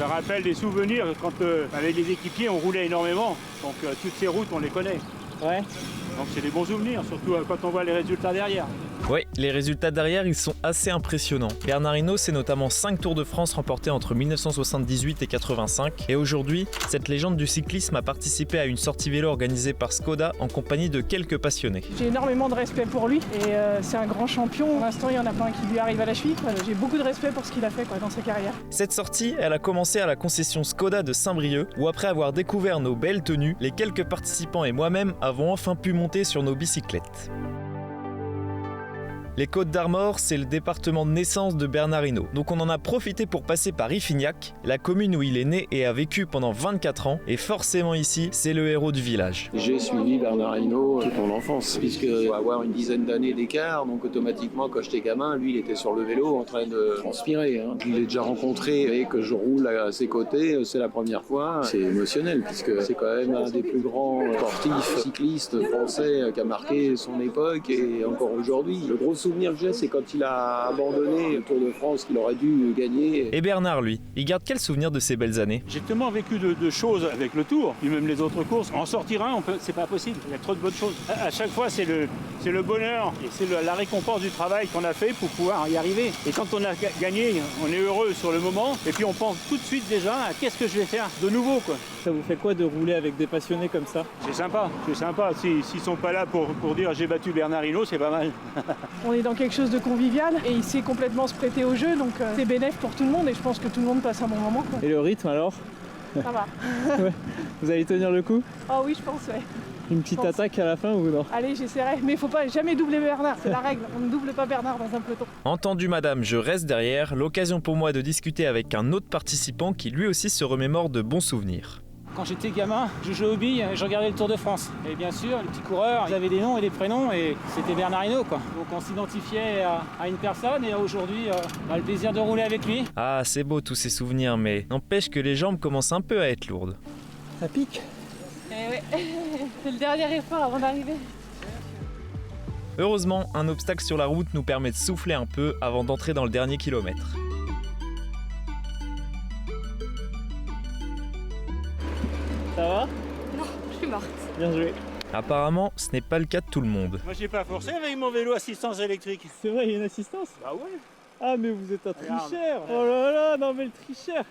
Ça rappelle des souvenirs quand avec les équipiers on roulait énormément, donc toutes ces routes on les connaît. Ouais. Donc c'est des bons souvenirs, surtout quand on voit les résultats derrière. Oui, les résultats derrière, ils sont assez impressionnants. Bernard Hinault, c'est notamment 5 Tours de France remportés entre 1978 et 85. Et aujourd'hui, cette légende du cyclisme a participé à une sortie vélo organisée par Skoda en compagnie de quelques passionnés. J'ai énormément de respect pour lui et c'est un grand champion. Pour l'instant, il y en a pas un qui lui arrive à la cheville. J'ai beaucoup de respect pour ce qu'il a fait dans sa carrière. Cette sortie, elle a commencé à la concession Skoda de Saint-Brieuc, où après avoir découvert nos belles tenues, les quelques participants et moi-même avons enfin pu monter sur nos bicyclettes. Les Côtes d'Armor, c'est le département de naissance de Bernard Hinault. Donc on en a profité pour passer par Iffignac, la commune où il est né et a vécu pendant 24 ans. Et forcément ici, c'est le héros du village. J'ai suivi Bernard Hinault toute mon enfance, puisque avoir une dizaine d'années d'écart, donc automatiquement quand j'étais gamin, lui il était sur le vélo en train de transpirer. Je l'ai déjà rencontré et que je roule à ses côtés, c'est la première fois. C'est émotionnel, puisque c'est quand même un des plus grands sportifs cyclistes français qui a marqué son époque et encore aujourd'hui. Le gros souvenir que j'ai, c'est quand il a abandonné le Tour de France qu'il aurait dû gagner. Et Bernard, lui, il garde quel souvenir de ces belles années? J'ai tellement vécu de choses avec le Tour, et même les autres courses. En sortir un, c'est pas possible. Il y a trop de bonnes choses. À chaque fois, c'est le bonheur et c'est la récompense du travail qu'on a fait pour pouvoir y arriver. Et quand on a gagné, on est heureux sur le moment. Et puis on pense tout de suite déjà à qu'est-ce que je vais faire de nouveau, quoi. Ça vous fait quoi de rouler avec des passionnés comme ça? C'est sympa. S'ils sont pas là pour dire j'ai battu Bernard Hinault, c'est pas mal. On est dans quelque chose de convivial et il sait complètement se prêter au jeu, donc c'est bénéfique pour tout le monde et je pense que tout le monde passe un bon moment, quoi. Et le rythme alors? Ça va. Ouais. Vous allez tenir le coup? Oh oui, je pense, ouais. Une petite attaque à la fin ou non? Allez, j'essaierai, mais il faut pas jamais doubler Bernard, c'est la règle. On ne double pas Bernard dans un peloton. Entendu madame, je reste derrière. L'occasion pour moi de discuter avec un autre participant qui lui aussi se remémore de bons souvenirs. Quand j'étais gamin, je jouais aux billes et je regardais le Tour de France. Et bien sûr, les petits coureurs, ils avaient des noms et des prénoms et c'était Bernard Hinault, quoi. Donc on s'identifiait à une personne et aujourd'hui, on a le plaisir de rouler avec lui. Ah, c'est beau tous ces souvenirs, mais n'empêche que les jambes commencent un peu à être lourdes. Ça pique? Eh ouais, c'est le dernier effort avant d'arriver. Heureusement, un obstacle sur la route nous permet de souffler un peu avant d'entrer dans le dernier kilomètre. Ça va? Non, je suis morte. Bien joué. Apparemment, ce n'est pas le cas de tout le monde. Moi j'ai pas forcé avec mon vélo assistance électrique. C'est vrai, il y a une assistance? Bah ouais. Ah mais vous êtes un Regarde. tricheur! Oh là là, non mais le tricheur!